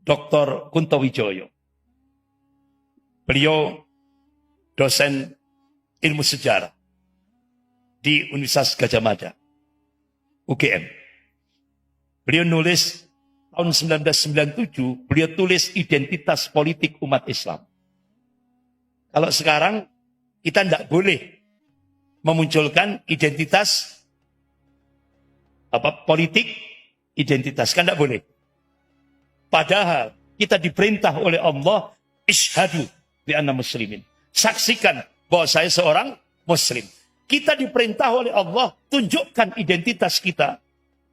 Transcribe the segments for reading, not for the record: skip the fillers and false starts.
Dr. Kunto Wijoyo. Beliau dosen ilmu sejarah di Universitas Gadjah Mada, UGM. Beliau nulis tahun 1997, beliau tulis identitas politik umat Islam. Kalau sekarang kita tidak boleh memunculkan identitas politik identitas, kan tidak boleh. Padahal kita diperintah oleh Allah, ishadu bi anna muslimin. Saksikan bahwa saya seorang muslim. Kita diperintah oleh Allah, tunjukkan identitas kita.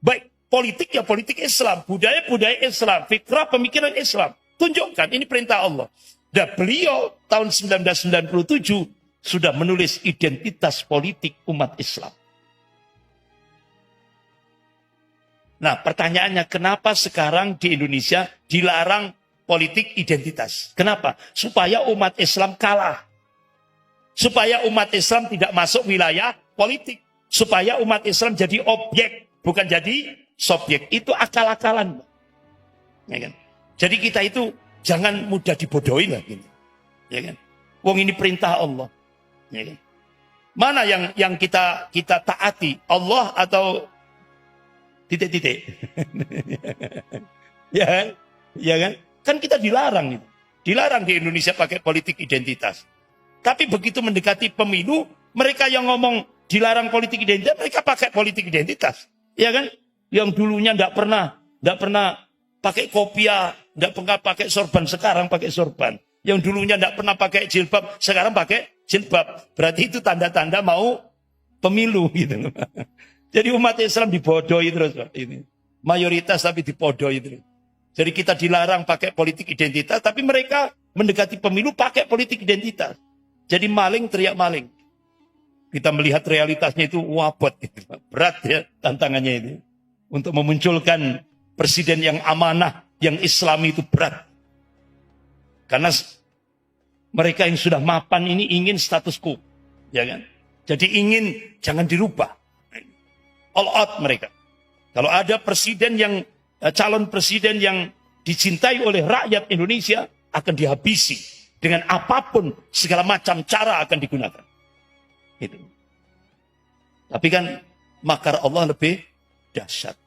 Baik politik ya politik Islam, budaya Islam, fikrah pemikiran Islam. Tunjukkan, ini perintah Allah. Dan beliau tahun 1997 sudah menulis identitas politik umat Islam. Nah, pertanyaannya, kenapa sekarang di Indonesia dilarang politik identitas? Kenapa? Supaya umat Islam kalah. Supaya umat Islam tidak masuk wilayah politik. Supaya umat Islam jadi objek, bukan jadi subjek. Itu akal-akalan. Ya kan? Jadi kita itu jangan mudah dibodohi lah. Gitu. Ya kan? Wong ini perintah Allah. Ya kan? Mana yang kita taati? Allah atau titik-titik? Ya kan? Ya kan? Kan kita dilarang itu. Dilarang di Indonesia pakai politik identitas. Tapi begitu mendekati pemilu, mereka yang ngomong dilarang politik identitas, mereka pakai politik identitas. Ya kan? Yang dulunya enggak pernah pakai kopiah, enggak pernah pakai sorban, sekarang pakai sorban. Yang dulunya enggak pernah pakai jilbab, sekarang pakai jilbab. Berarti itu tanda-tanda mau pemilu gitu. Jadi umat Islam dibodohi terus, Pak. Ini mayoritas tapi dibodohi terus. Jadi kita dilarang pakai politik identitas, tapi mereka mendekati pemilu pakai politik identitas. Jadi maling teriak maling. Kita melihat realitasnya itu wabot, gitu. Berat ya tantangannya itu. Untuk memunculkan presiden yang amanah, yang Islami itu berat. Karena mereka yang sudah mapan ini ingin status quo, ya kan? Jadi ingin jangan dirubah. All out mereka. Kalau ada presiden yang calon presiden yang dicintai oleh rakyat Indonesia akan dihabisi dengan apapun, segala macam cara akan digunakan. Itu. Tapi kan makar Allah lebih dahsyat.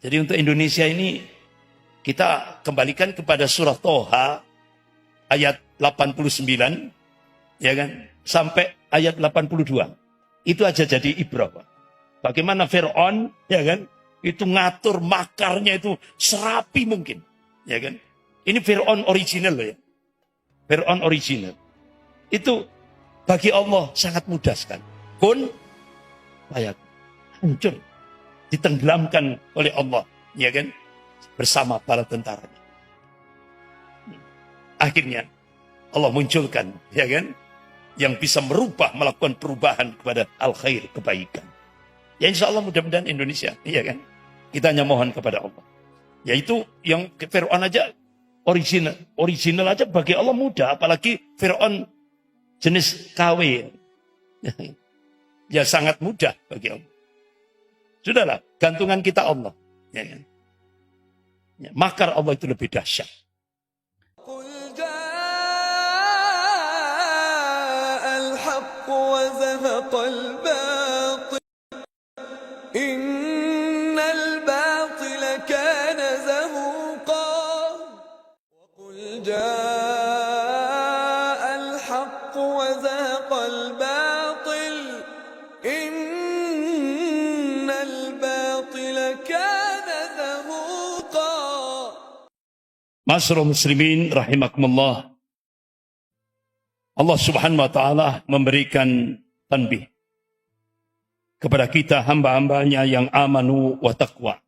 Jadi untuk Indonesia ini kita kembalikan kepada surah Toha ayat 89, ya kan, sampai ayat 82. Itu aja jadi ibrah, Pak. Bagaimana Fir'aun, ya kan, itu ngatur makarnya itu serapi mungkin, ya kan. Ini Fir'aun original loh ya. Fir'aun original. Itu bagi Allah sangat mudah sekali. Kun ayat hancur, ditenggelamkan oleh Allah, ya kan, bersama para tentaranya. Akhirnya Allah munculkan, ya kan, yang bisa melakukan perubahan kepada al-khair, kebaikan. Ya insya Allah mudah-mudahan Indonesia, iya kan? Kita hanya mohon kepada Allah. Yaitu yang Fir'aun aja original aja bagi Allah mudah, apalagi Fir'aun jenis KW. Ya sangat mudah bagi Allah. Sudahlah, gantungan kita Allah. Ya kan? Ya, makar Allah itu lebih dahsyat. Masyarul muslimin rahimakumullah. Allah subhanahu wa ta'ala memberikan tanbih kepada kita hamba-hambanya yang amanu wa taqwa.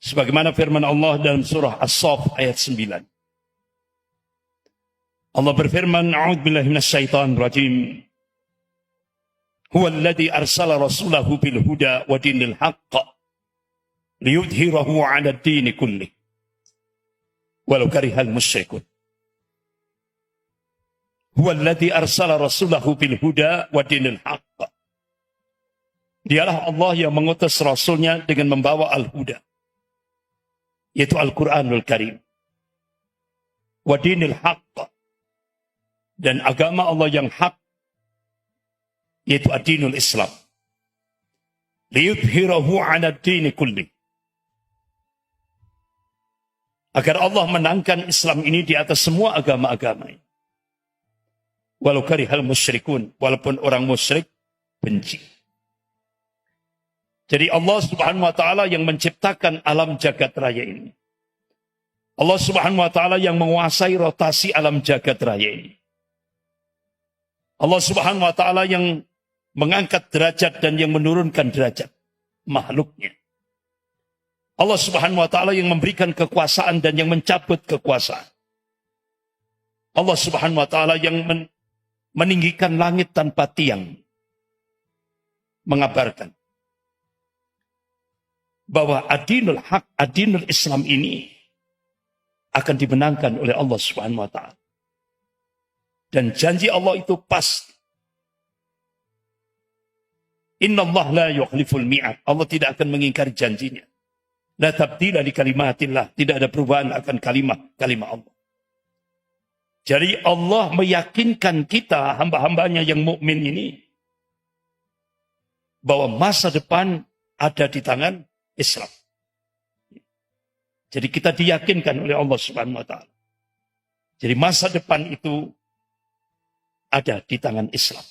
Sebagaimana firman Allah dalam surah As-Saff ayat 9. Allah berfirman, a'udzu billahi minasyaitonir rajim. Huwa alladzi arsala rasulahu bil huda wa dinil haqq liyudhhirahu 'ala ad-din kullih walau karihal musyrikun. Huwa alladzi arsala rasulahu bil huda wa dinil haqq. Dialah Allah yang mengutus rasulnya dengan membawa al-huda, yaitu Al-Quranul Karim. Wa dinil haqq, dan agama Allah yang hak, yaitu ad-dinul Islam. Liyudhhirahu 'ala ad-dini kulli, agar Allah menangkan Islam ini di atas semua agama-agama. Walau karihal musyrikun, walaupun orang musyrik benci. Jadi Allah Subhanahu wa taala yang menciptakan alam jagat raya ini. Allah Subhanahu wa taala yang menguasai rotasi alam jagat raya ini. Allah Subhanahu wa taala yang mengangkat derajat dan yang menurunkan derajat makhluknya. Allah Subhanahu wa taala yang memberikan kekuasaan dan yang mencabut kekuasaan. Allah Subhanahu wa taala yang meninggikan langit tanpa tiang, mengabarkan bahwa ad-dinul haq, ad-dinul Islam ini akan dimenangkan oleh Allah Subhanahu wa taala. Dan janji Allah itu pasti. Innallaha la yukhliful mi'ad. Allah tidak akan mengingkari janjinya. La tabdila li kalimatillah. Tidak ada perubahan akan kalimat Allah. Jadi Allah meyakinkan kita, hamba-hambanya yang mukmin ini, bahwa masa depan ada di tangan Islam. Jadi kita diyakinkan oleh Allah Subhanahu wa taala. Jadi masa depan itu ada di tangan Islam.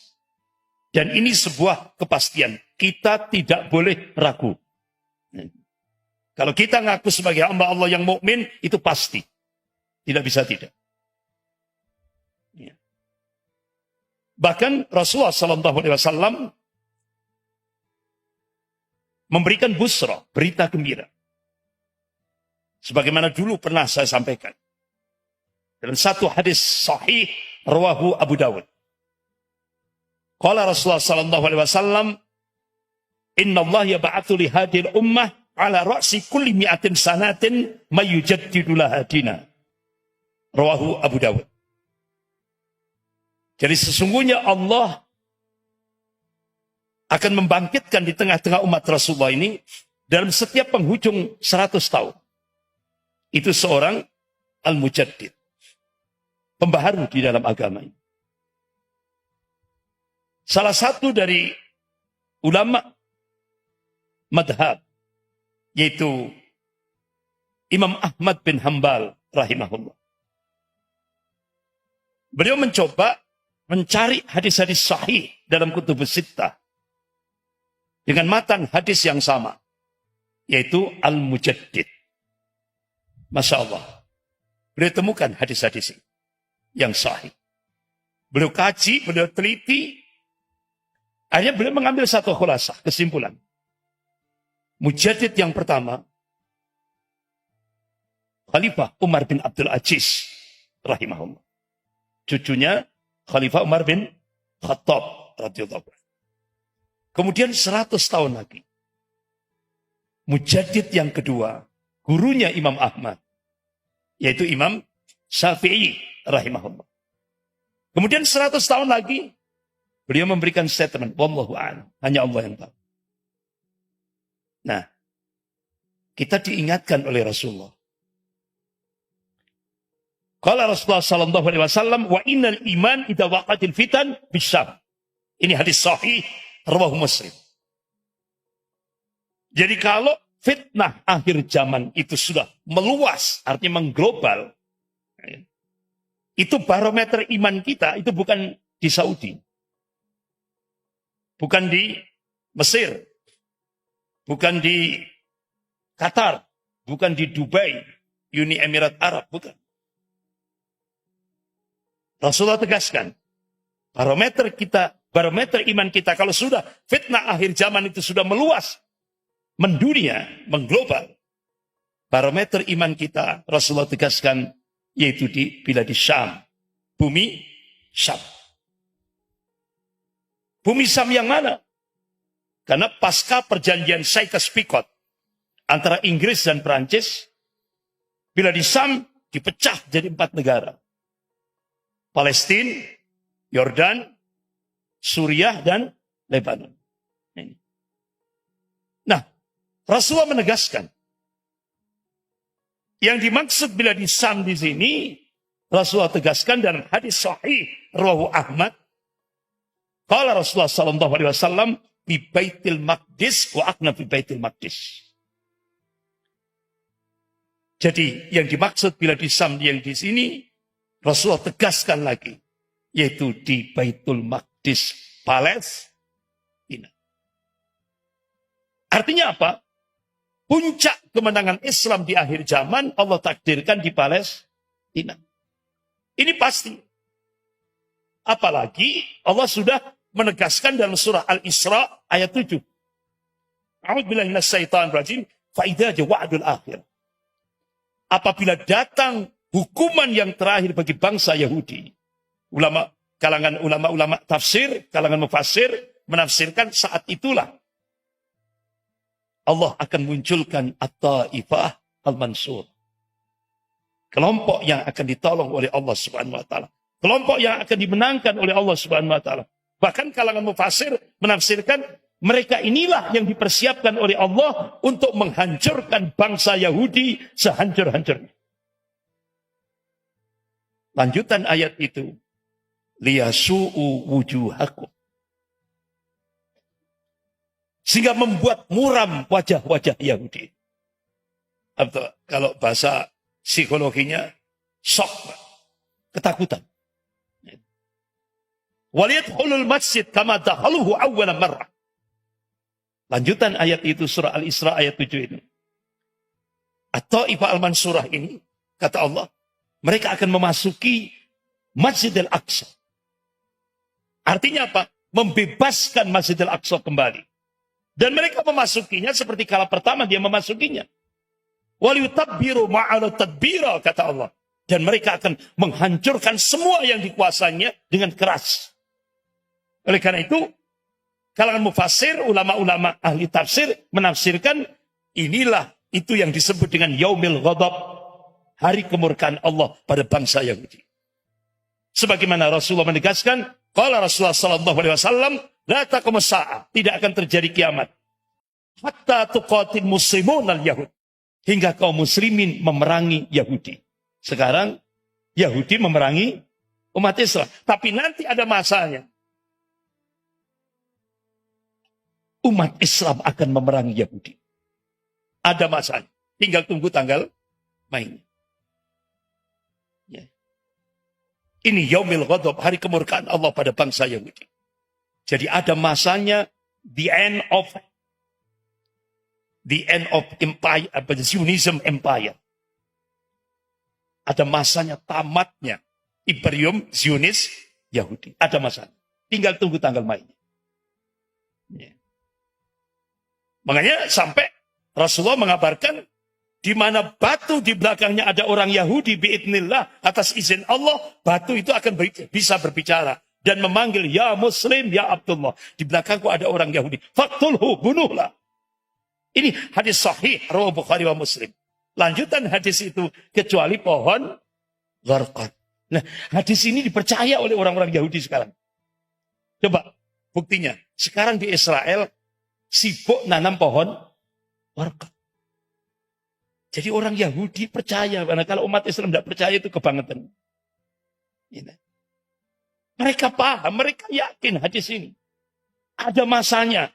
Dan ini sebuah kepastian. Kita tidak boleh ragu. Kalau kita ngaku sebagai hamba Allah yang mukmin, itu pasti. Tidak bisa tidak. Bahkan Rasulullah SAW memberikan busra, berita gembira. Sebagaimana dulu pernah saya sampaikan. Dalam satu hadis sahih, rawahu Abu Dawud. Qala Rasulullah SAW, Inna Allah yaba'athu li hadil ummah ala ra'si kulli mi'atin sanatin mayujaddidu laha dina. Rawahu Abu Dawud. Jadi sesungguhnya Allah akan membangkitkan di tengah-tengah umat Rasulullah ini dalam setiap penghujung 100 tahun. Itu seorang al-mujaddid, pembaharu di dalam agama ini. Salah satu dari ulama madhab, yaitu Imam Ahmad bin Hanbal rahimahullah. Beliau mencoba mencari hadis-hadis sahih dalam kutubus sittah dengan matan hadis yang sama, yaitu Al-Mujaddid. Masya Allah. Beliau temukan hadis-hadis yang sahih. Beliau kaji, beliau teliti. Akhirnya beliau mengambil satu khulasah, kesimpulan. Mujaddid yang pertama, Khalifah Umar bin Abdul Aziz rahimahullah. Cucunya Khalifah Umar bin Khattab radhiyallahu anhu. Kemudian 100 tahun lagi, Mujaddid yang kedua, gurunya Imam Ahmad, yaitu Imam Syafi'i rahimahullah. Kemudian 100 tahun lagi, beliau memberikan statement, wallahu a'lam, hanya Allah yang tahu. Nah, kita diingatkan oleh Rasulullah. Qala Rasulullah sallallahu alaihi wasallam, wa innal iman idza waqatil fitan bisyam. Ini hadis sahih rawahu Muslim. Jadi kalau fitnah akhir zaman itu sudah meluas, artinya mengglobal, itu barometer iman kita itu bukan di Saudi, bukan di Mesir, bukan di Qatar, bukan di Dubai, Uni Emirat Arab, bukan. Rasulullah tegaskan, barometer iman kita, kalau sudah fitnah akhir zaman itu sudah meluas, mendunia, mengglobal, barometer iman kita, Rasulullah tegaskan, yaitu bila di Syam, bumi Syam. Bumi Syam yang mana? Karena pasca perjanjian Sykes-Picot antara Inggris dan Perancis, bila di Syam dipecah jadi 4 negara. Palestina, Yordan, Suriah, dan Lebanon. Nah, Rasulullah menegaskan Yang dimaksud bila di Sam di sini, Rasulullah tegaskan dalam hadis sahih rawahu Ahmad, qala Rasulullah sallallahu alaihi wasallam bi Baitil Maqdis wa akna bi Baitil Maqdis. Jadi yang dimaksud bila di Sam yang di sini, Rasulullah tegaskan lagi, yaitu di Baitul Maqdis, Palestina. Artinya apa? Puncak kemenangan Islam di akhir zaman Allah takdirkan di Palestina. Ini pasti. Apalagi Allah sudah menegaskan dalam surah Al-Isra ayat 7. A'udzubillahi minasyaitonir rajim, fa idza ja'a wa'dul akhir. Apabila datang hukuman yang terakhir bagi bangsa Yahudi. Kalangan ulama tafsir, kalangan mufassir menafsirkan saat itulah Allah akan munculkan At-Taifah Al-Mansur. Kelompok yang akan ditolong oleh Allah Subhanahu wa taala. Kelompok yang akan dimenangkan oleh Allah Subhanahu wa taala. Bahkan kalangan mufassir menafsirkan mereka inilah yang dipersiapkan oleh Allah untuk menghancurkan bangsa Yahudi sehancur-hancurnya. Lanjutan ayat itu, liyasu'u wujuhakum. Sehingga membuat muram wajah-wajah Yahudi. Atau kalau bahasa psikologinya, shock, ketakutan. Waliyadkhulul masjid kama dakhaluhu awwala marrah. Lanjutan ayat itu surah Al-Isra ayat 7 ini. At-Taifah Al-Mansurah ini, kata Allah, mereka akan memasuki Masjid Al-Aqsa. Artinya apa? Membebaskan Masjid Al-Aqsa kembali. Dan mereka memasukinya seperti kala pertama dia memasukinya. Waliyutabbiru ma'ala tadbira, kata Allah. Dan mereka akan menghancurkan semua yang dikuasainya dengan keras. Oleh karena itu, kalangan mufassir, ulama-ulama ahli tafsir menafsirkan inilah itu yang disebut dengan Yaumil Ghadab, hari kemurkaan Allah pada bangsa Yahudi. Sebagaimana Rasulullah menegaskan, qala Rasulullah sallallahu alaihi wasallam, la taqumus saa'ah, tidak akan terjadi kiamat hatta tuqatil muslimun al-yahud, hingga kaum muslimin memerangi Yahudi. Sekarang Yahudi memerangi umat Islam, tapi nanti ada masanya umat Islam akan memerangi Yahudi. Ada masanya. Tinggal tunggu tanggal mainnya. Ya. Ini Yaumil Ghadab, hari kemurkaan Allah pada bangsa Yahudi. Jadi ada masanya, the end of empire, Zionism empire. Ada masanya, tamatnya Imperium Zionis Yahudi. Ada masanya. Tinggal tunggu tanggal mainnya. Ya. Makanya sampai Rasulullah mengabarkan di mana batu di belakangnya ada orang Yahudi biidznillah, atas izin Allah, batu itu akan bisa berbicara dan memanggil, ya Muslim, ya Abdullah. Di belakangku ada orang Yahudi. Faktulhu, bunuhlah. Ini hadis sahih rawahu Bukhari wa Muslim. Lanjutan hadis itu, kecuali pohon gharqad. Nah, hadis ini dipercaya oleh orang-orang Yahudi sekarang. Coba buktinya. Sekarang di Israel sibuk nanam pohon gharqad. Jadi orang Yahudi percaya. Karena kalau umat Islam tidak percaya itu kebangetan. Mereka paham, mereka yakin hadis ini. Ada masanya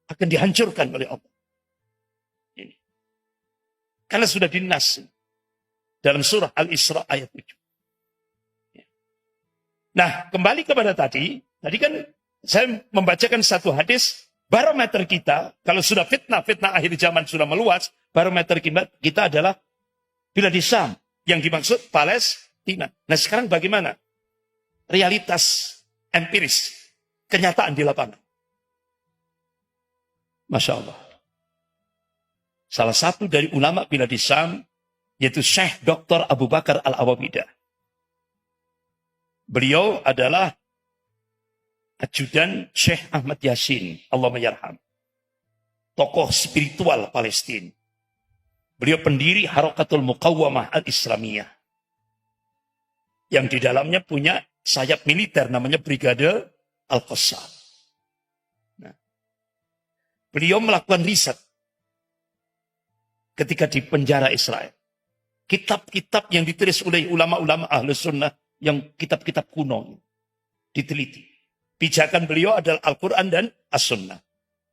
akan dihancurkan oleh Allah. Ini. Karena sudah dinas dalam surah Al-Isra ayat 7. Nah, kembali kepada tadi kan saya membacakan satu hadis. Barometer kita, kalau sudah fitnah akhir zaman sudah meluas, barometer kita adalah bila di Syam, yang dimaksud Palestina. Nah sekarang bagaimana? Realitas empiris, kenyataan di lapangan. Masya Allah. Salah satu dari ulama bila di Syam, yaitu Syekh Dr. Abu Bakar Al-Awabidah. Beliau adalah ajudan Syekh Ahmad Yasin, Allah mayarham. Tokoh spiritual Palestina. Beliau pendiri Harakatul Muqawwamah Al-Islamiyah. Yang di dalamnya punya sayap militer namanya Brigade Al-Qassam. Nah, beliau melakukan riset ketika di penjara Israel. kitab-kitab yang ditulis oleh ulama-ulama Ahlus Sunnah, yang kitab-kitab kuno, diteliti. Pijakan beliau adalah Al-Quran dan As-Sunnah.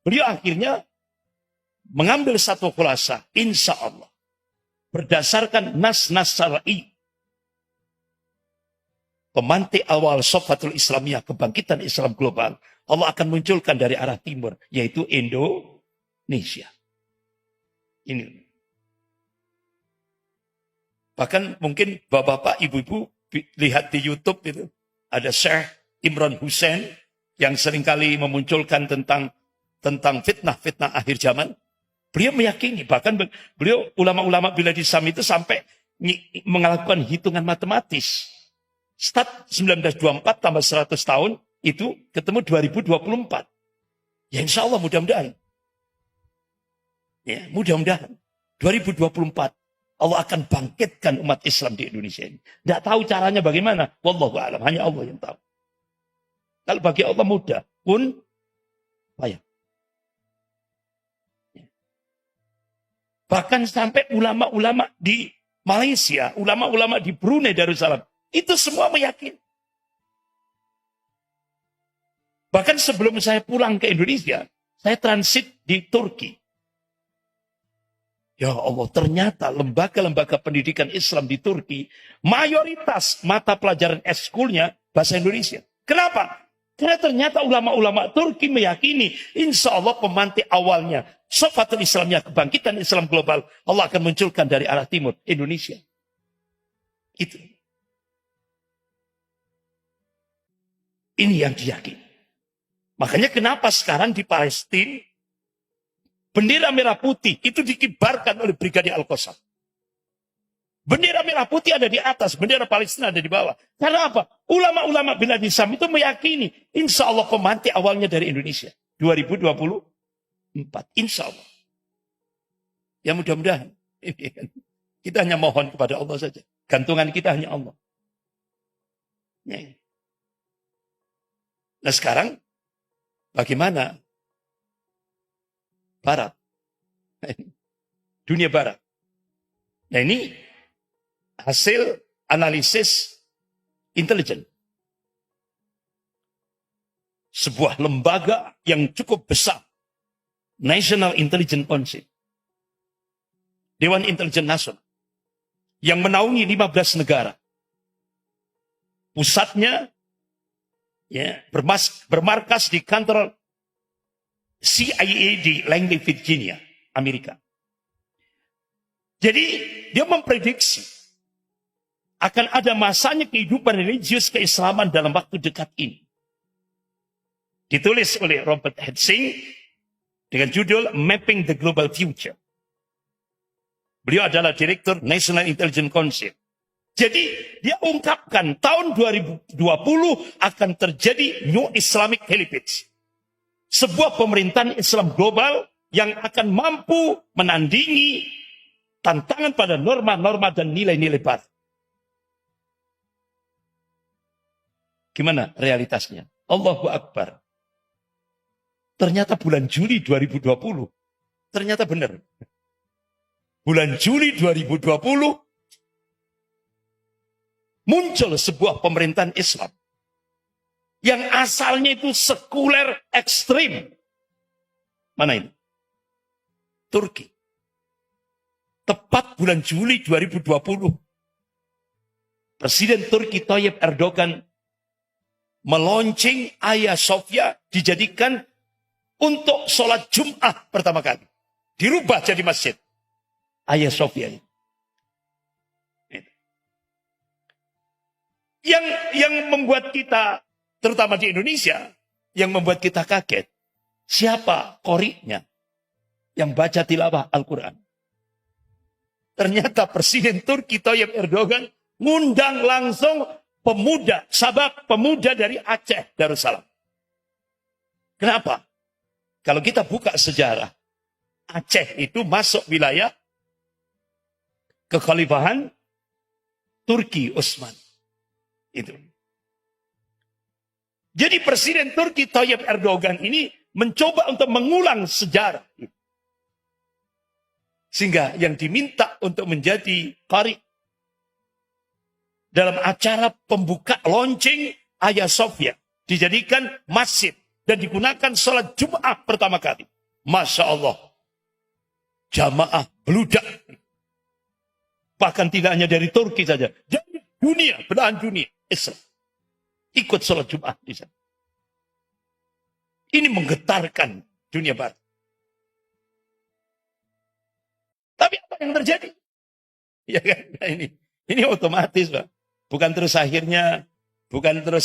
Beliau akhirnya mengambil satu khulasa, insya Allah, berdasarkan nas-nas syar'i, pemantik awal Sofatul Islamiyah, kebangkitan Islam global, Allah akan munculkan dari arah timur, yaitu Indonesia. Ini. Bahkan mungkin bapak-bapak, ibu-ibu lihat di YouTube itu, ada Syekh Imran Hussein yang seringkali memunculkan tentang fitnah-fitnah akhir zaman. Beliau meyakini, bahkan beliau ulama-ulama Biladil Islam itu sampai melakukan hitungan matematis. Start 1924 tambah 100 tahun, itu ketemu 2024. Ya insya Allah mudah-mudahan. Ya, mudah-mudahan. 2024. Allah akan bangkitkan umat Islam di Indonesia ini. Tidak tahu caranya bagaimana. Wallahu a'lam. Hanya Allah yang tahu. Kalau bagi Allah mudah. Pun payah. Bahkan sampai ulama-ulama di Malaysia, ulama-ulama di Brunei Darussalam, itu semua meyakini. Bahkan sebelum saya pulang ke Indonesia, saya transit di Turki. Ya Allah, ternyata lembaga-lembaga pendidikan Islam di Turki, mayoritas mata pelajaran ekskulnya bahasa Indonesia. Kenapa? Karena ternyata ulama-ulama Turki meyakini, insya Allah pemantik awalnya, Sofatul Islamiyah, kebangkitan Islam global, Allah akan munculkan dari arah timur, Indonesia. Itu. Ini yang diyakini. Makanya kenapa sekarang di Palestina, bendera merah putih itu dikibarkan oleh Brigadir Al-Qassam. Bendera merah putih ada di atas, bendera Palestina ada di bawah. Karena apa? Ulama-ulama Biladil Islam itu meyakini, insya Allah pemantik awalnya dari Indonesia. 2024, insya Allah. Ya mudah-mudahan. Kita hanya mohon kepada Allah saja. Gantungan kita hanya Allah. Ya. Nah sekarang, bagaimana Barat? Dunia Barat. Nah ini hasil analisis intelijen. Sebuah lembaga yang cukup besar. National Intelligence Council. Dewan Intelijen Nasional. Yang menaungi 15 negara. Pusatnya ya, bermarkas di kantor CIA di Langley, Virginia, Amerika. Jadi dia memprediksi akan ada masanya kehidupan religius keislaman dalam waktu dekat ini. Ditulis oleh Robert Hetzing dengan judul Mapping the Global Future. Beliau adalah Direktur National Intelligence Council. Jadi dia ungkapkan tahun 2020 akan terjadi New Islamic Caliphate. Sebuah pemerintahan Islam global yang akan mampu menandingi tantangan pada norma-norma dan nilai-nilai barat. Gimana realitasnya? Allahu Akbar. Ternyata bulan Juli 2020. Ternyata benar. Bulan Juli 2020 muncul sebuah pemerintahan Islam yang asalnya itu sekuler ekstrim. Mana ini? Turki. Tepat bulan Juli 2020. Presiden Turki Tayyip Erdogan meluncing Hagia Sophia dijadikan untuk sholat Jum'ah pertama kali. Dirubah jadi masjid. Hagia Sophia ini. Yang membuat kita, terutama di Indonesia, yang membuat kita kaget, siapa qori'nya yang baca tilawah Al-Quran? Ternyata Presiden Turki Tayyip Erdogan ngundang langsung pemuda, sabab pemuda dari Aceh Darussalam. Kenapa? Kalau kita buka sejarah, Aceh itu masuk wilayah kekhalifahan Turki Utsman. Itu. Jadi Presiden Turki Tayyip Erdogan ini mencoba untuk mengulang sejarah. Sehingga yang diminta untuk menjadi qari dalam acara pembuka launching Hagia Sophia dijadikan masjid dan digunakan sholat Jumat pertama kali. Masya Allah. Jamaah beludak. Bahkan tidak hanya dari Turki saja. Dari dunia, belahan dunia Islam. Ikut sholat Jumat di sana. Ini menggetarkan dunia barat. Tapi apa yang terjadi? Ya kan? Nah, ini otomatis, Pak. Bukan terus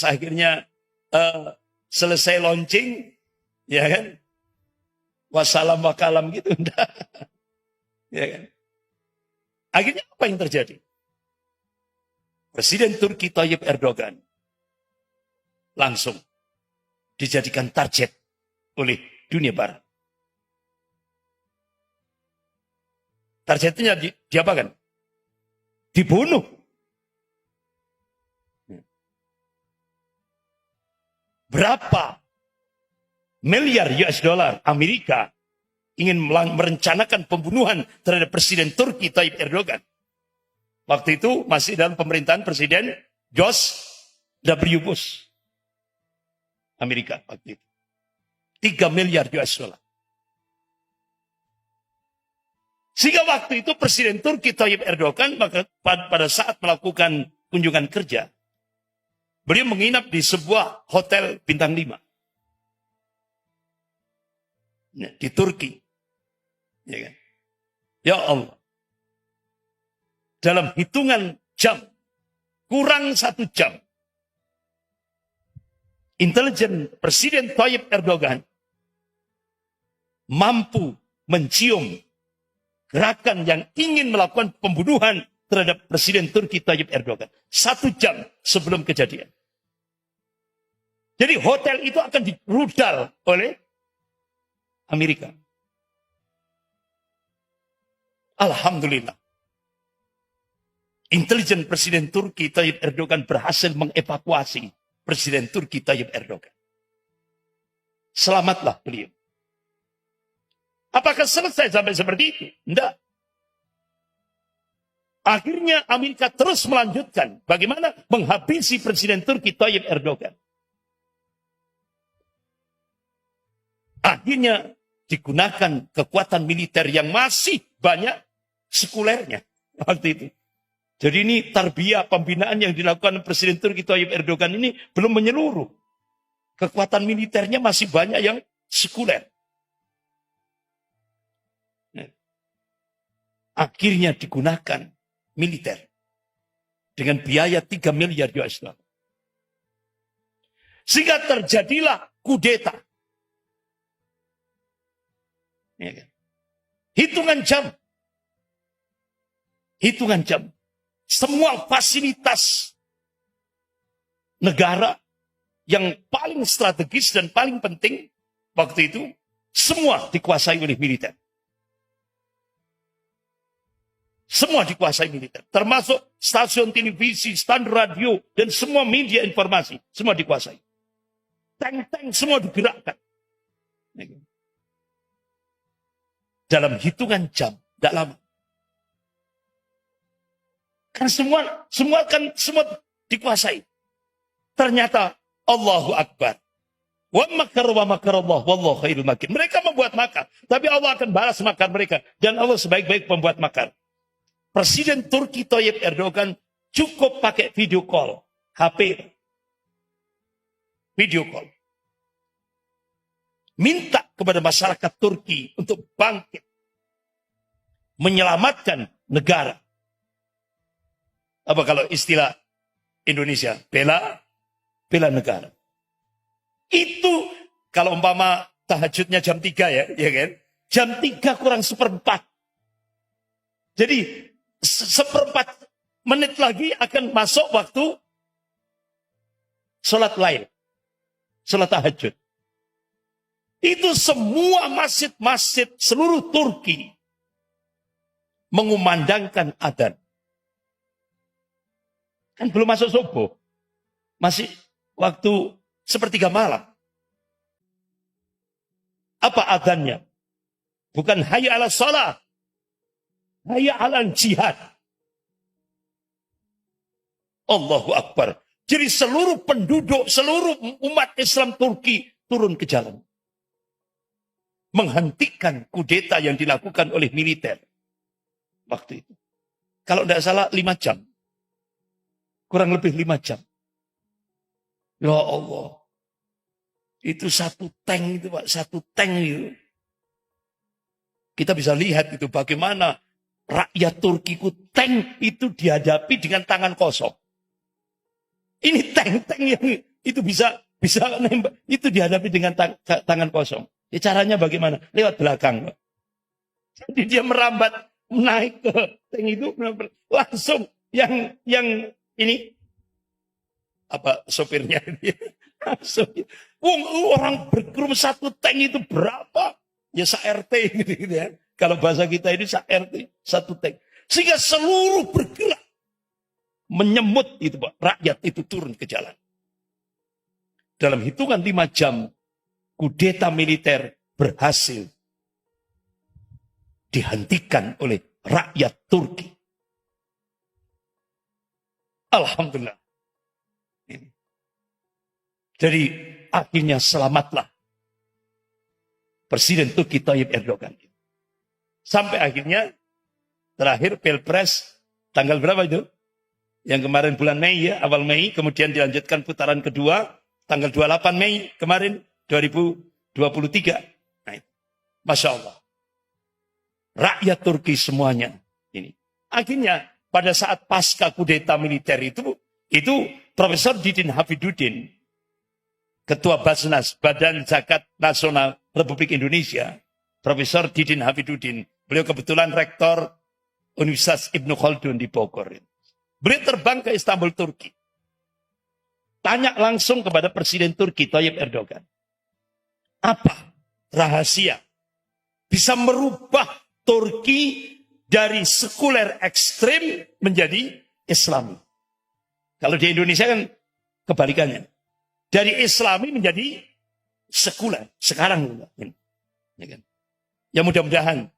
akhirnya selesai launching, ya kan? Wassalam wakalam gitu, enggak. Ya kan? Akhirnya apa yang terjadi? Presiden Turki Tayyip Erdogan langsung dijadikan target oleh dunia barat. Targetnya diapakan? Dibunuh. Berapa miliar US dollar Amerika ingin merencanakan pembunuhan terhadap Presiden Turki Tayyip Erdogan. Waktu itu masih dalam pemerintahan Presiden George W. Bush. Amerika waktu itu. 3 miliar US dollar. Sehingga waktu itu Presiden Turki Tayyip Erdogan pada saat melakukan kunjungan kerja, beliau menginap di sebuah hotel bintang 5. Di Turki. Ya kan? Ya Allah. Dalam hitungan jam, kurang 1 jam, intelijen Presiden Tayyip Erdogan mampu mencium gerakan yang ingin melakukan pembunuhan terhadap Presiden Turki Tayyip Erdogan. 1 jam sebelum kejadian. Jadi hotel itu akan dirudal oleh Amerika. Alhamdulillah. Intelijen Presiden Turki Tayyip Erdogan berhasil mengevakuasi Presiden Turki Tayyip Erdogan. Selamatlah beliau. Apakah selesai sampai seperti itu? Tidak. Akhirnya Amerika terus melanjutkan bagaimana menghabisi Presiden Turki Tayyip Erdogan. Akhirnya digunakan kekuatan militer yang masih banyak sekulernya waktu itu. Jadi ini tarbiyah pembinaan yang dilakukan Presiden Turki Tayyip Erdogan ini belum menyeluruh. Kekuatan militernya masih banyak yang sekuler. Akhirnya digunakan militer dengan biaya 3 miliar US dollar. Sehingga terjadilah kudeta. Ya kan? Hitungan jam. Semua fasilitas negara yang paling strategis dan paling penting waktu itu semua dikuasai oleh militer. Semua dikuasai militer. Termasuk stasiun televisi, stasiun radio, dan semua media informasi. Semua dikuasai. Tank-tank semua digerakkan. Dalam hitungan jam. Tidak lama. Kan semua dikuasai. Ternyata Allahu Akbar. Wa makar Allah. Wallahu khairul makirin. Mereka membuat makar. Tapi Allah akan balas makar mereka. Dan Allah sebaik-baik pembuat makar. Presiden Turki Tayyip Erdogan cukup pakai video call. HP. Video call. Minta kepada masyarakat Turki untuk bangkit. Menyelamatkan negara. Apa kalau istilah Indonesia? Bela negara. Itu kalau umpama tahajudnya jam 3 ya kan? Jam 3 kurang 1/4. Jadi 1/4 menit lagi akan masuk waktu sholat lail. Sholat tahajud. Itu semua masjid-masjid seluruh Turki mengumandangkan adzan. Kan belum masuk subuh. Masih waktu 1/3 malam. Apa adzannya? Bukan hayya ala shalah. hayya 'alal jihad. Allahu Akbar. Jadi seluruh penduduk, seluruh umat Islam Turki turun ke jalan. Menghentikan kudeta yang dilakukan oleh militer. Waktu itu. Kalau tidak salah 5 jam. Kurang lebih 5 jam. Ya Allah. Itu satu tank itu Pak. Satu tank itu. Kita bisa lihat itu bagaimana rakyat Turki tank itu dihadapi dengan tangan kosong. Ini tank-tank yang itu bisa nembak. Itu dihadapi dengan tangan kosong. Ya, caranya bagaimana? Lewat belakang. Jadi dia merambat naik ke tank itu langsung yang ini apa sopirnya langsung. Orang berkerum satu tank itu berapa? Ya sa-RT gitu ya. Kalau bahasa kita ini sa-RT satu tank. Sehingga seluruh bergerak menyemut itu Pak, rakyat itu turun ke jalan. Dalam hitungan 5 jam, kudeta militer berhasil dihentikan oleh rakyat Turki. Alhamdulillah. Jadi akhirnya selamatlah Presiden Turki Tayyip Erdogan. Sampai akhirnya terakhir Pilpres tanggal berapa itu? Yang kemarin bulan Mei ya, awal Mei, kemudian dilanjutkan putaran kedua, tanggal 28 Mei kemarin, 2023. Nah, Masya Allah. Rakyat Turki semuanya ini. Akhirnya pada saat pasca kudeta militer itu Profesor Didin Hafidudin, Ketua Basnas, Badan Zakat Nasional Republik Indonesia, Profesor Didin Hafidudin, beliau kebetulan rektor Universitas Ibnu Khaldun di Bogor. Beliau terbang ke Istanbul, Turki. Tanya langsung kepada Presiden Turki, Tayyip Erdogan. Apa rahasia bisa merubah Turki dari sekuler ekstrim menjadi Islami? Kalau di Indonesia kan kebalikannya. Dari Islami menjadi sekuler. Sekarang. Ya kan? Ya mudah-mudahan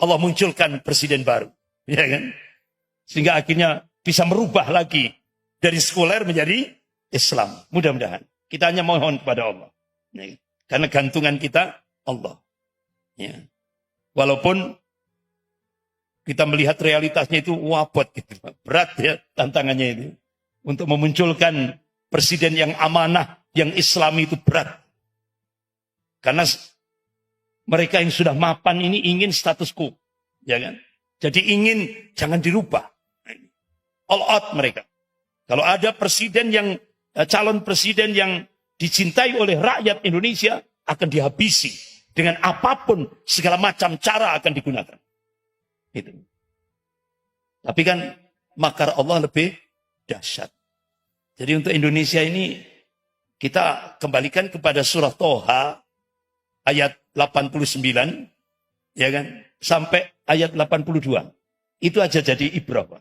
Allah munculkan presiden baru. Ya kan? Sehingga akhirnya bisa merubah lagi dari sekuler menjadi Islam. Mudah-mudahan. Kita hanya mohon kepada Allah. Ya. Karena gantungan kita Allah. Ya. Walaupun kita melihat realitasnya itu wabot. Gitu. Berat ya tantangannya itu. Untuk memunculkan presiden yang amanah, yang Islami itu berat. Karena mereka yang sudah mapan ini ingin status quo. Ya kan? Jadi ingin jangan dirubah. All out mereka. Kalau ada presiden yang calon presiden yang dicintai oleh rakyat Indonesia akan dihabisi dengan apapun segala macam cara akan digunakan. Itu. Tapi kan makar Allah lebih dahsyat. Jadi untuk Indonesia ini kita kembalikan kepada surah Toha ayat 89 ya kan sampai ayat 82. Itu aja jadi ibrah.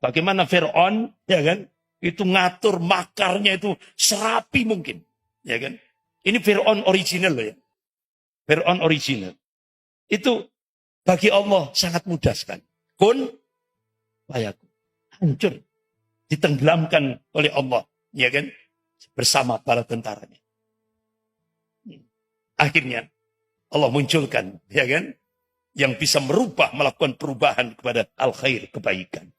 Bagaimana Fir'aun, ya kan, itu ngatur makarnya itu serapi mungkin, ya kan. Ini Fir'aun original loh ya. Fir'aun original. Itu bagi Allah sangat mudah sekali. Kun, fayakun. Hancur. Ditenggelamkan oleh Allah, ya kan, bersama para tentaranya. Akhirnya Allah munculkan, ya kan, yang bisa melakukan perubahan kepada al-khair, kebaikan.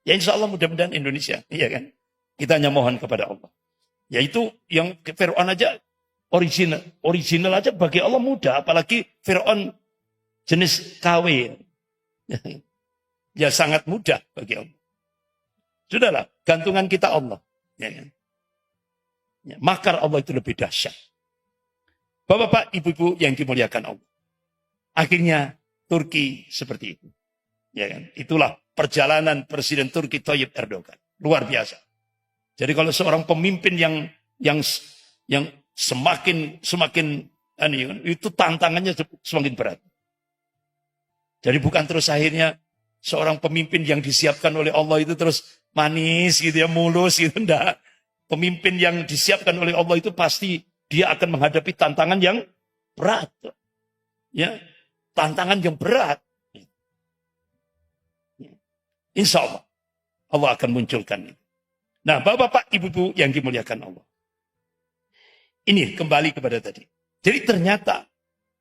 Ya insya Allah mudah-mudahan Indonesia. Iya kan? Kita hanya mohon kepada Allah. Yaitu yang Fir'aun aja original. Original aja bagi Allah mudah. Apalagi Fir'aun jenis KW. Ya sangat mudah bagi Allah. Sudahlah. Gantungan kita Allah. Ya, kan? Ya, makar Allah itu lebih dahsyat. Bapak-bapak, ibu-ibu yang dimuliakan Allah. Akhirnya Turki seperti itu. Ya kan? Itulah perjalanan Presiden Turki Tayyip Erdogan. Luar biasa. Jadi kalau seorang pemimpin yang semakin itu tantangannya semakin berat. Jadi bukan terus akhirnya seorang pemimpin yang disiapkan oleh Allah itu terus manis gitu ya, mulus gitu. Enggak. Pemimpin yang disiapkan oleh Allah itu pasti dia akan menghadapi tantangan yang berat. Ya, tantangan yang berat. Insya Allah. Allah akan munculkan itu. Nah, Bapak-bapak, Ibu-ibu yang dimuliakan Allah. Ini kembali kepada tadi. Jadi ternyata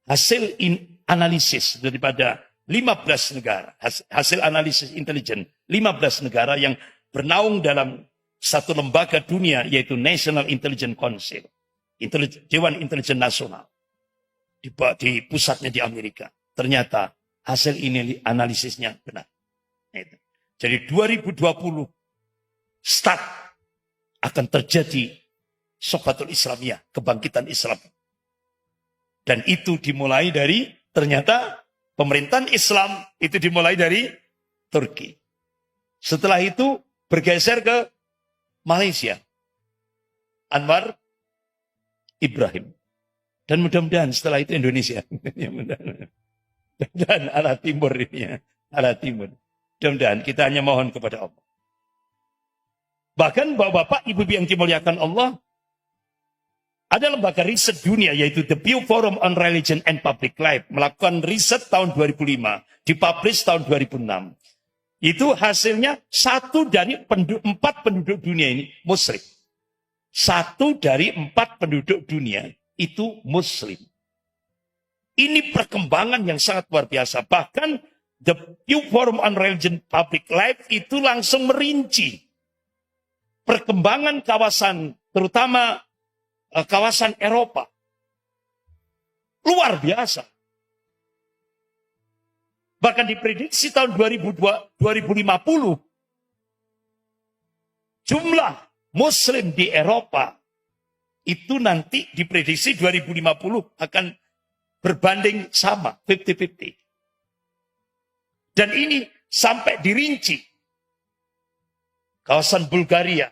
hasil analisis daripada 15 negara, hasil analisis intelijen 15 negara yang bernaung dalam satu lembaga dunia, yaitu National Intelligence Council, Dewan Intelijen Nasional, di pusatnya di Amerika. Ternyata hasil ini analisisnya benar. Jadi 2020 start akan terjadi Sokhatul Islamiyah, kebangkitan Islam. Dan itu dimulai dari, ternyata pemerintahan Islam itu dimulai dari Turki. Setelah itu bergeser ke Malaysia. Anwar Ibrahim. Dan mudah-mudahan setelah itu Indonesia. Dan arah timur ini ya. Arah timur. Mudah-mudahan kita hanya mohon kepada Allah. Bahkan bapak-bapak, ibu-ibu yang dimuliakan Allah, ada lembaga riset dunia yaitu The Pew Forum on Religion and Public Life melakukan riset tahun 2005, dipublish tahun 2006. Itu hasilnya 1 dari 4 penduduk dunia ini Muslim. 1 dari 4 penduduk dunia itu Muslim. Ini perkembangan yang sangat luar biasa. Bahkan The Pew Forum on Religion Public Life itu langsung merinci perkembangan kawasan, terutama kawasan Eropa. Luar biasa. Bahkan diprediksi tahun 2050, jumlah Muslim di Eropa itu nanti diprediksi 2050 akan berbanding sama, 50-50. Dan ini sampai dirinci. Kawasan Bulgaria,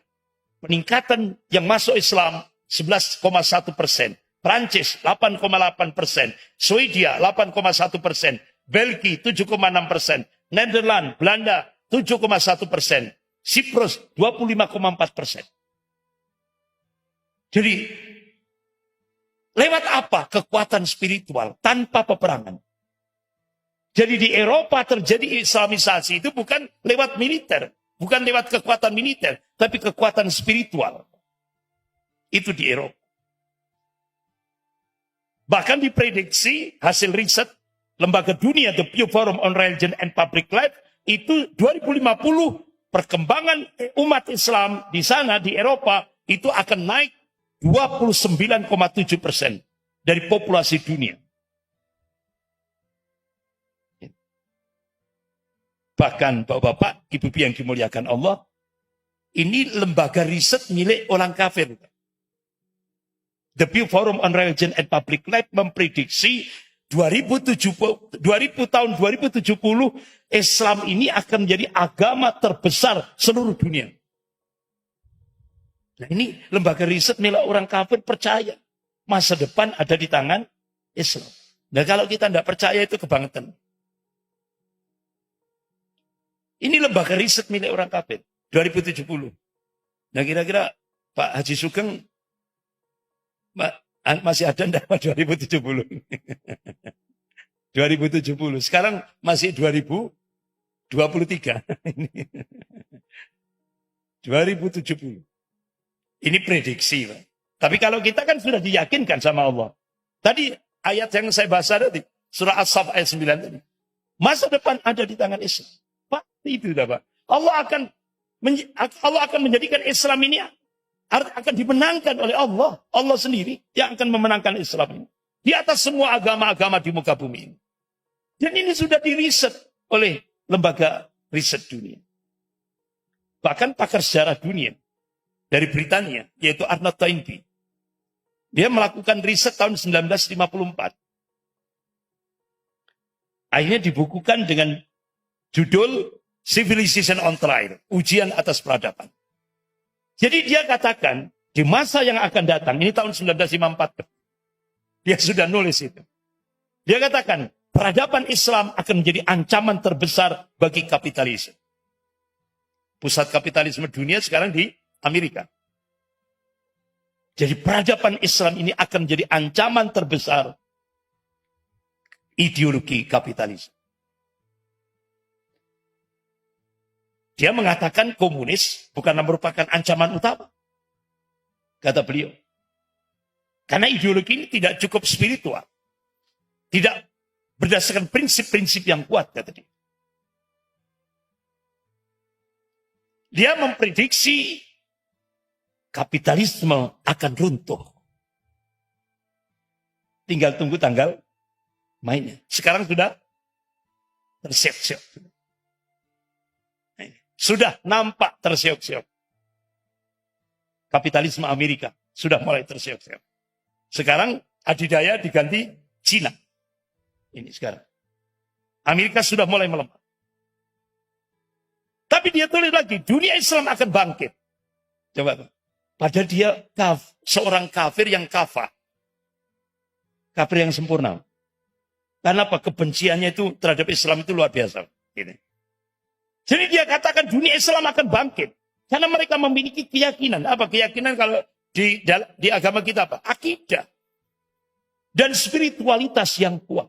peningkatan yang masuk Islam 11,1%. Prancis 8,8%. Swedia 8,1%. Belgia 7,6%. Nederland, Belanda 7,1%. Siprus 25,4%. Jadi, lewat apa kekuatan spiritual tanpa peperangan? Jadi di Eropa terjadi Islamisasi itu bukan lewat militer. Bukan lewat kekuatan militer. Tapi kekuatan spiritual. Itu di Eropa. Bahkan diprediksi hasil riset lembaga dunia The Pew Forum on Religion and Public Life itu 2050 perkembangan umat Islam di sana di Eropa itu akan naik 29,7% dari populasi dunia. Bahkan bapak-bapak, ibu-ibu yang dimuliakan Allah, ini lembaga riset milik orang kafir. The Pew Forum on Religion and Public Life memprediksi 2070 Islam ini akan menjadi agama terbesar seluruh dunia. Nah ini lembaga riset milik orang kafir percaya masa depan ada di tangan Islam. Nah kalau kita tidak percaya itu kebangetan. Ini lembaga riset milik orang kafir 2070. Nah kira-kira Pak Haji Sugeng masih ada enggak 2070? 2070. Sekarang masih 2023. 2070. Ini prediksi, Pak. Tapi kalau kita kan sudah diyakinkan sama Allah. Tadi ayat yang saya bahas tadi, surah As-Saff ayat 9 tadi. Masa depan ada di tangan Islam. Pak, itu dah, Pak. Allah akan menjadikan Islam ini akan dimenangkan oleh Allah. Allah sendiri yang akan memenangkan Islam ini. Di atas semua agama-agama di muka bumi ini. Dan ini sudah diriset oleh lembaga riset dunia. Bahkan pakar sejarah dunia dari Britania, yaitu Arnold Toynbee. Dia melakukan riset tahun 1954. Akhirnya dibukukan dengan judul Civilization on Trial, ujian atas peradaban. Jadi dia katakan, di masa yang akan datang, ini tahun 1954, dia sudah nulis itu. Dia katakan, peradaban Islam akan menjadi ancaman terbesar bagi kapitalisme. Pusat kapitalisme dunia sekarang di Amerika. Jadi peradaban Islam ini akan menjadi ancaman terbesar ideologi kapitalisme. Dia mengatakan komunis bukanlah merupakan ancaman utama. Kata beliau. Karena ideologi ini tidak cukup spiritual. Tidak berdasarkan prinsip-prinsip yang kuat, kata dia. Dia memprediksi kapitalisme akan runtuh. Tinggal tunggu tanggal mainnya. Sekarang sudah tersiap-siap. Sudah nampak tersiap-siap. Kapitalisme Amerika sudah mulai tersiap-siap. Sekarang adidaya diganti Cina. Ini sekarang. Amerika sudah mulai melemah. Tapi dia tulis lagi, dunia Islam akan bangkit. Coba. Padahal dia seorang kafir yang kafah. Kafir yang sempurna. Karena apa? Kebenciannya itu terhadap Islam itu luar biasa. Gitu. Jadi dia katakan dunia Islam akan bangkit. Karena mereka memiliki keyakinan. Apa keyakinan kalau di agama kita apa? Akidah. Dan spiritualitas yang kuat.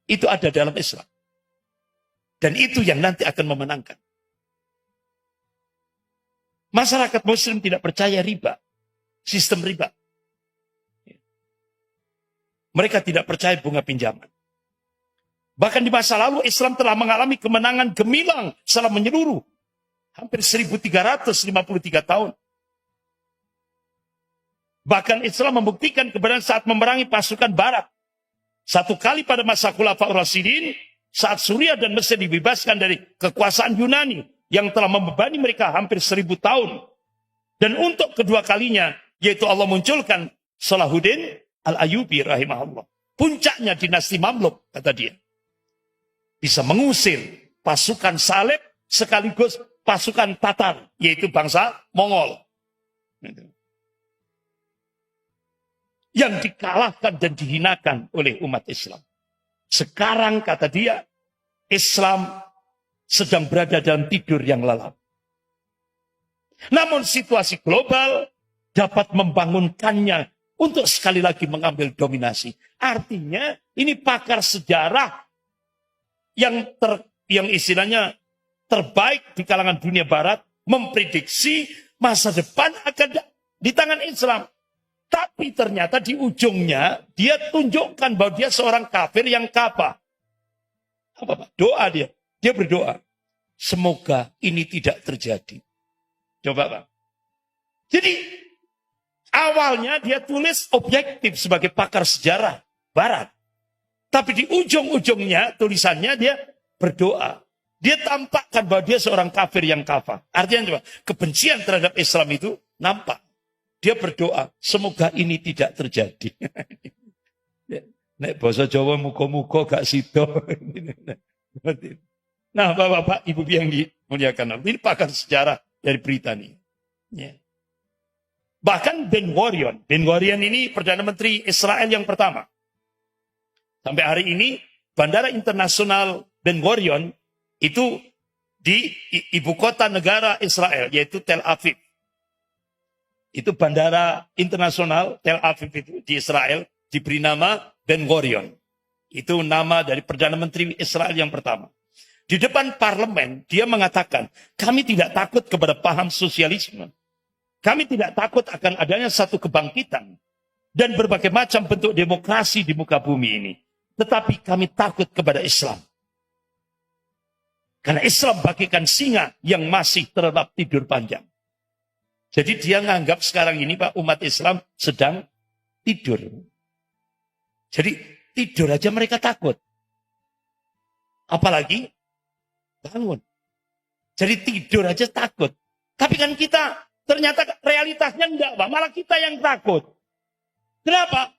Itu ada dalam Islam. Dan itu yang nanti akan memenangkan. Masyarakat Muslim tidak percaya riba. Sistem riba. Mereka tidak percaya bunga pinjaman. Bahkan di masa lalu Islam telah mengalami kemenangan gemilang setelah menyeluruh. Hampir 1353 tahun. Bahkan Islam membuktikan kebenaran saat memerangi pasukan Barat. Satu kali pada masa Khulafaur Rasyidin, saat Suriah dan Mesir dibebaskan dari kekuasaan Yunani yang telah membebani mereka hampir 1000 tahun. Dan untuk kedua kalinya, yaitu Allah munculkan Salahuddin Al-Ayyubi rahimahullah. Puncaknya dinasti Mamluk, kata dia. Bisa mengusir pasukan Salib sekaligus pasukan Tatar, yaitu bangsa Mongol. Yang dikalahkan dan dihinakan oleh umat Islam. Sekarang, kata dia, Islam sedang berada dalam tidur yang lelap. Namun situasi global dapat membangunkannya untuk sekali lagi mengambil dominasi. Artinya ini pakar sejarah yang istilahnya terbaik di kalangan dunia barat memprediksi masa depan akan di tangan Islam. Tapi ternyata di ujungnya dia tunjukkan bahwa dia seorang kafir yang kafir. Apa Pak? Doa dia. Dia berdoa. Semoga ini tidak terjadi. Coba Pak. Jadi awalnya dia tulis objektif sebagai pakar sejarah barat. Tapi di ujung-ujungnya tulisannya dia berdoa. Dia tampakkan bahwa dia seorang kafir yang kafir. Artinya coba, kebencian terhadap Islam itu nampak. Dia berdoa, semoga ini tidak terjadi. Nek bahasa Jawa muka-muka gak sido. Nah, Bapak-bapak, Ibu yang dimuliakan, ini pakar sejarah dari Britania. Ya. Bahkan Ben Gurion ini Perdana Menteri Israel yang pertama. Sampai hari ini, Bandara Internasional Ben Gurion itu di ibu kota negara Israel, yaitu Tel Aviv. Itu bandara internasional Tel Aviv itu di Israel diberi nama Ben Gurion. Itu nama dari Perdana Menteri Israel yang pertama. Di depan parlemen dia mengatakan, kami tidak takut kepada paham sosialisme. Kami tidak takut akan adanya satu kebangkitan dan berbagai macam bentuk demokrasi di muka bumi ini. Tetapi kami takut kepada Islam. Karena Islam bagikan singa yang masih terlelap tidur panjang. Jadi dia menganggap sekarang ini Pak umat Islam sedang tidur. Jadi tidur aja mereka takut. Apalagi bangun. Jadi tidur aja takut. Tapi kan kita ternyata realitasnya enggak Pak. Malah kita yang takut. Kenapa?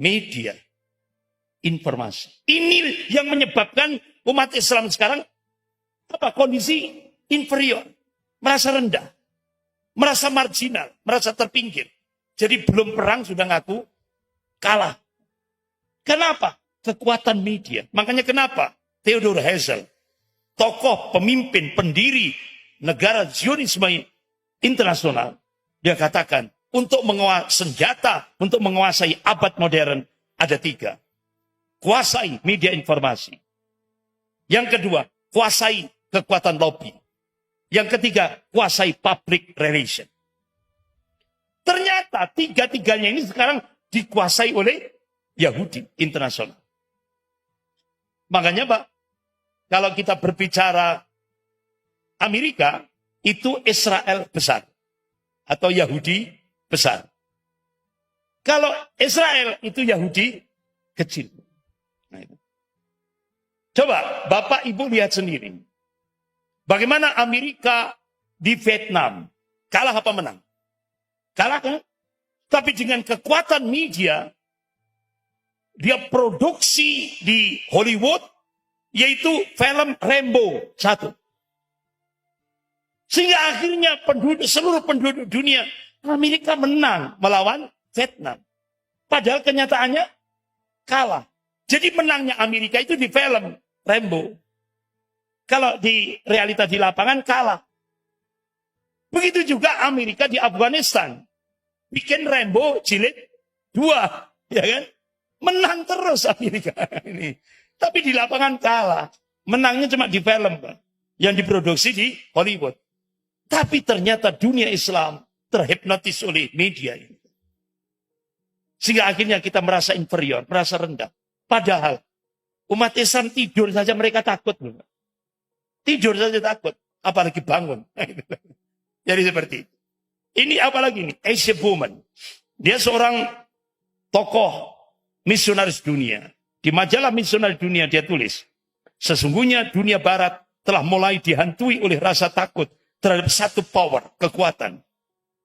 Media. Informasi. Ini yang menyebabkan umat Islam sekarang kondisi inferior. Merasa rendah. Merasa marginal, merasa terpinggir. Jadi belum perang sudah ngaku kalah. Kenapa? Kekuatan media. Makanya kenapa? Theodor Herzl, tokoh, pemimpin, pendiri negara Zionisme internasional, dia katakan, untuk menguasai abad modern, ada 3. Kuasai media informasi. Yang kedua, kuasai kekuatan lobby. Yang ketiga, kuasai public relation. Ternyata tiga-tiganya ini sekarang dikuasai oleh Yahudi internasional. Makanya Pak, kalau kita berbicara Amerika, itu Israel besar. Atau Yahudi besar. Kalau Israel itu Yahudi kecil. Nah, itu. Coba Bapak Ibu lihat sendiri. Bagaimana Amerika di Vietnam. Kalah apa menang? Kalah kan? Tapi dengan kekuatan media, dia produksi di Hollywood, yaitu film Rambo 1. Sehingga akhirnya seluruh penduduk dunia, Amerika menang melawan Vietnam. Padahal kenyataannya kalah. Jadi menangnya Amerika itu di film Rambo. Kalau di realita di lapangan kalah. Begitu juga Amerika di Afghanistan. Bikin Rambo jilid 2. Ya kan? Menang terus Amerika. Ini. Tapi di lapangan kalah. Menangnya cuma di film. Pak, yang diproduksi di Hollywood. Tapi ternyata dunia Islam terhipnotis oleh media ini. Sehingga akhirnya kita merasa inferior, merasa rendah. Padahal umat Islam tidur saja mereka takut. Tidur saja takut. Apalagi bangun. Jadi seperti itu. Ini apalagi ini? Asia Woman. Dia seorang tokoh misionaris dunia. Di majalah misionaris dunia dia tulis. Sesungguhnya dunia barat telah mulai dihantui oleh rasa takut terhadap satu power, kekuatan.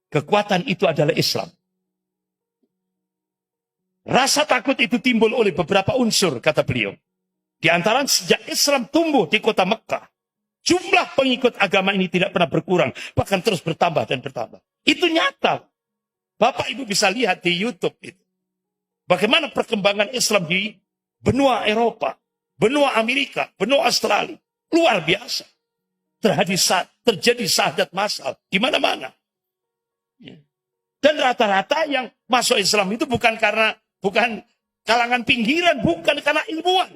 Kekuatan itu adalah Islam. Rasa takut itu timbul oleh beberapa unsur, kata beliau. Di antara sejak Islam tumbuh di kota Mekah, jumlah pengikut agama ini tidak pernah berkurang, bahkan terus bertambah dan bertambah. Itu nyata. Bapak Ibu bisa lihat di YouTube itu. Bagaimana perkembangan Islam di benua Eropa, benua Amerika, benua Australia. Luar biasa. Terjadi sahadat massal di mana-mana. Dan rata-rata yang masuk Islam itu bukan kalangan pinggiran, bukan karena ilmuwan.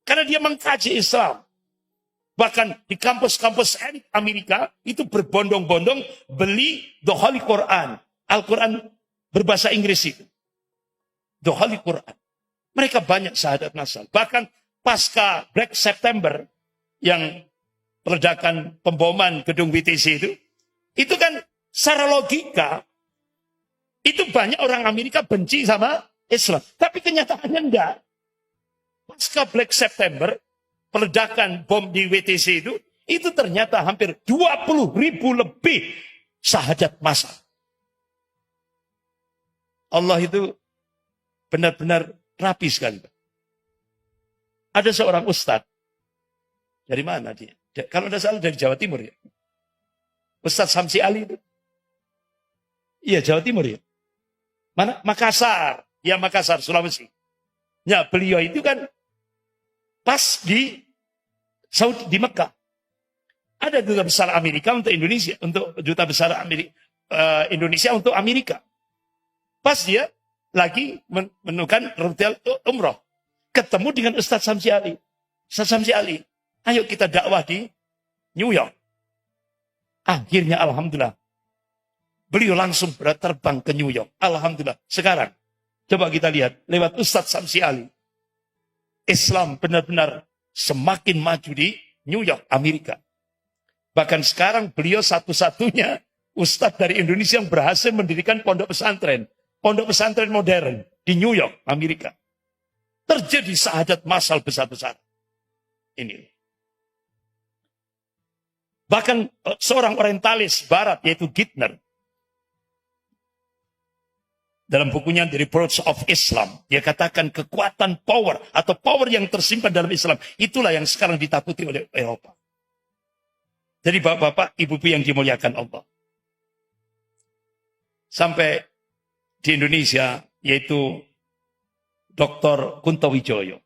Karena dia mengkaji Islam. Bahkan di kampus-kampus elit Amerika itu berbondong-bondong beli The Holy Quran. Al-Quran berbahasa Inggris itu. The Holy Quran. Mereka banyak sahadat massal. Bahkan pasca Black September yang peledakan pemboman gedung WTC itu kan secara logika itu banyak orang Amerika benci sama Islam. Tapi kenyataannya enggak. Pasca Black September, peledakan bom di WTC itu ternyata hampir 20.000 lebih sahadat massal. Allah itu benar-benar rapi sekali. Ada seorang ustadz. Dari mana dia? Kalau tidak salah dari Jawa Timur ya. Ustadz Samsi Ali itu. Iya, Jawa Timur ya. Mana? Makassar. Ya, Makassar, Sulawesi. Ya, beliau itu kan pas di Saudi, di Mekah. Ada duta besar Amerika untuk Indonesia. Untuk duta besar Indonesia untuk Amerika. Pas dia lagi menemukan rute umroh. Ketemu dengan Ustadz Samsi Ali. Ustadz Samsi Ali. Ayo kita dakwah di New York. Akhirnya Alhamdulillah. Beliau langsung terbang ke New York. Alhamdulillah. Sekarang. Coba kita lihat. Lewat Ustadz Samsi Ali. Islam benar-benar semakin maju di New York, Amerika. Bahkan sekarang beliau satu-satunya Ustadz dari Indonesia yang berhasil mendirikan pondok pesantren. Pondok pesantren modern di New York, Amerika. Terjadi sahadat massal besar-besar. Ini. Bahkan seorang orientalis barat yaitu Gitner. Dalam bukunya The Reproach of Islam. Dia katakan kekuatan power atau power yang tersimpan dalam Islam. Itulah yang sekarang ditakuti oleh Eropa. Jadi bapak-bapak, ibu-ibu yang dimuliakan Allah. Sampai di Indonesia yaitu Dr. Kunto Wijoyo.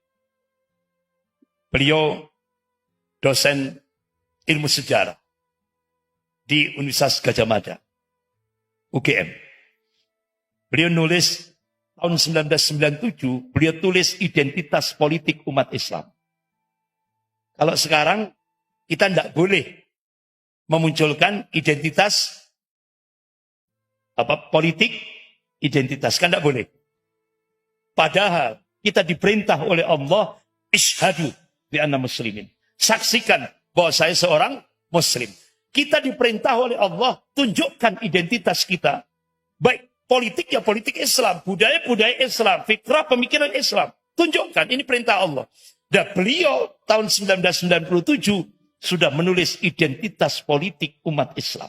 Beliau dosen ilmu sejarah di Universitas Gadjah Mada, UGM. Beliau nulis tahun 1997, beliau tulis identitas politik umat Islam. Kalau sekarang kita tidak boleh memunculkan identitas politik identitas, kan tidak boleh. Padahal kita diperintah oleh Allah, ishadu bi anna muslimin. Saksikan bahwa saya seorang muslim. Kita diperintah oleh Allah, tunjukkan identitas kita. Baik politik ya politik Islam, budaya Islam, fikrah pemikiran Islam. Tunjukkan, ini perintah Allah. Dan beliau tahun 1997 sudah menulis identitas politik umat Islam.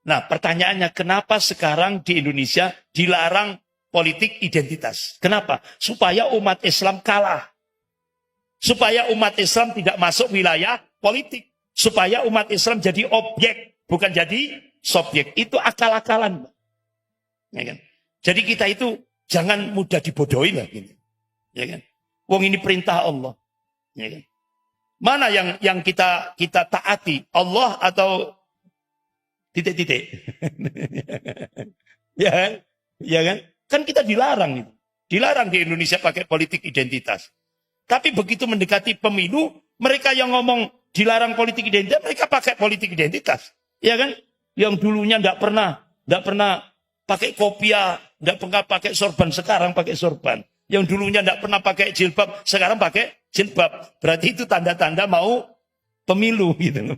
Nah, pertanyaannya, kenapa sekarang di Indonesia dilarang politik identitas? Kenapa? Supaya umat Islam kalah. Supaya umat Islam tidak masuk wilayah politik. Supaya umat Islam jadi objek, bukan jadi subjek. Itu akal-akalan. Ya kan? Jadi kita itu jangan mudah dibodohi lah. Gitu. Ya kan? Wong ini perintah Allah. Ya kan? Mana yang kita taati? Allah atau titik-titik? Ya kan? Ya kan? Kan kita dilarang itu. Dilarang di Indonesia pakai politik identitas. Tapi begitu mendekati pemilu, mereka yang ngomong dilarang politik identitas, mereka pakai politik identitas. Ya kan? Yang dulunya enggak pernah pakai kopiah, enggak pernah pakai sorban, sekarang pakai sorban. Yang dulunya enggak pernah pakai jilbab, sekarang pakai jilbab. Berarti itu tanda-tanda mau pemilu gitu.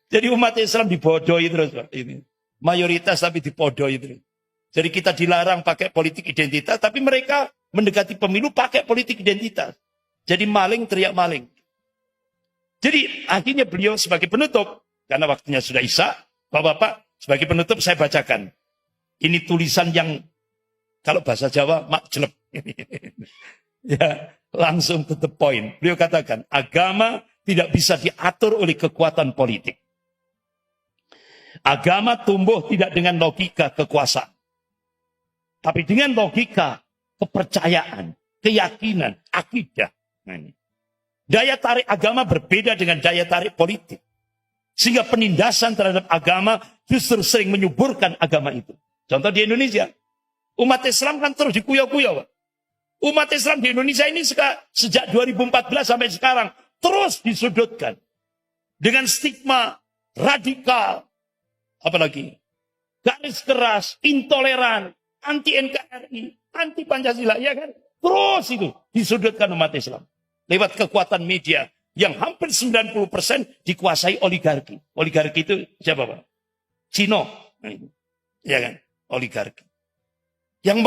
Jadi umat Islam dibodohi terus, Pak. Ini mayoritas tapi dibodohi terus. Jadi kita dilarang pakai politik identitas, tapi mereka mendekati pemilu pakai politik identitas. Jadi maling teriak maling. Jadi akhirnya beliau sebagai penutup, karena waktunya sudah isya, Bapak-bapak, sebagai penutup saya bacakan. Ini tulisan yang kalau bahasa Jawa makjeleb. Ya, langsung to the point. Beliau katakan, agama tidak bisa diatur oleh kekuatan politik. Agama tumbuh tidak dengan logika kekuasaan, tapi dengan logika kepercayaan, keyakinan, akidah. Nah, ini. Daya tarik agama berbeda dengan daya tarik politik. Sehingga penindasan terhadap agama justru sering menyuburkan agama itu. Contoh di Indonesia. Umat Islam kan terus dikuyau-kuyau. Umat Islam di Indonesia ini sejak 2014 sampai sekarang terus disudutkan. Dengan stigma radikal. Apalagi garis keras, intoleran, anti NKRI, anti Pancasila. Ya kan? Terus itu disudutkan umat Islam. Lewat kekuatan media yang hampir 90% dikuasai oligarki. Oligarki itu siapa, Pak? Cino. Ya kan? Oligarki. Yang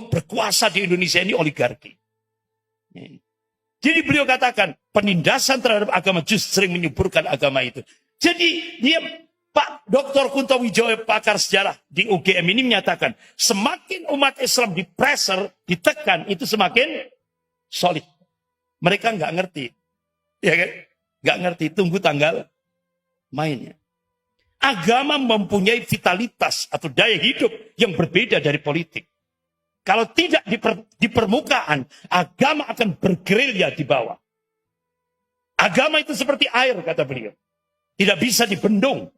berkuasa di Indonesia ini oligarki. Jadi beliau katakan, penindasan terhadap agama justru sering menyuburkan agama itu. Jadi dia, Pak Dr. Kunto Wijoyo, pakar sejarah di UGM ini menyatakan, semakin umat Islam dipressure, ditekan, itu semakin solid. Mereka nggak ngerti. Ya kan? Nggak ngerti, tunggu tanggal mainnya. Agama mempunyai vitalitas atau daya hidup yang berbeda dari politik. Kalau tidak di permukaan, agama akan bergerilya di bawah. Agama itu seperti air, kata beliau. Tidak bisa dibendung.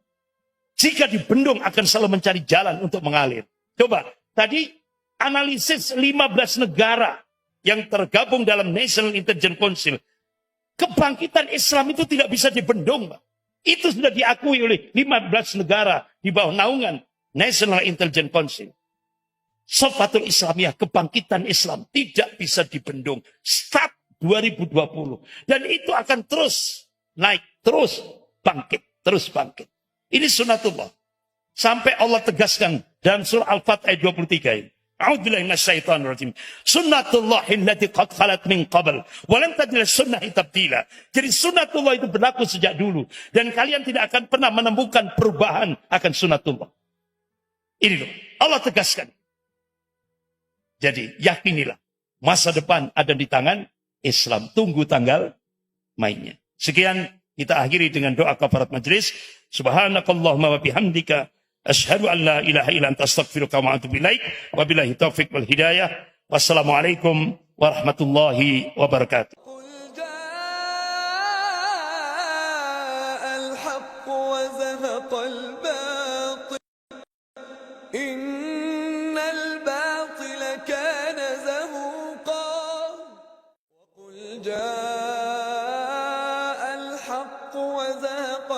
Jika dibendung akan selalu mencari jalan untuk mengalir. Coba, tadi analisis 15 negara yang tergabung dalam National Intelligence Council. Kebangkitan Islam itu tidak bisa dibendung, Pak. Itu sudah diakui oleh 15 negara di bawah naungan National Intelligence Council. Sofatul Islamiyah, kebangkitan Islam tidak bisa dibendung. Start 2020. Dan itu akan terus naik, terus bangkit, terus bangkit. Ini sunatullah. Sampai Allah tegaskan dalam surah Al-Fatih ayat 23 ini. A'udzubillahi minasyaitonir rajim. Sunnatullahi allati qad khalat min qabl wa lam tajid lis-sunnahi tabdila. Jadi sunnatullah itu berlaku sejak dulu dan kalian tidak akan pernah menemukan perubahan akan sunnatullah. Ini loh, Allah tegaskan. Jadi yakinilah masa depan ada di tangan Islam. Tunggu tanggal mainnya. Sekian kita akhiri dengan doa kafarat majelis. Subhanakallahumma wa bihamdika asyhadu an la ilaha illa anta astaghfiruka wa atubu ilaik. Wabillahi taufiq wal hidayah. Wassalamualaikum warahmatullahi wabarakatuh. إن الباطل كان زهوقا وقل جاء وزاق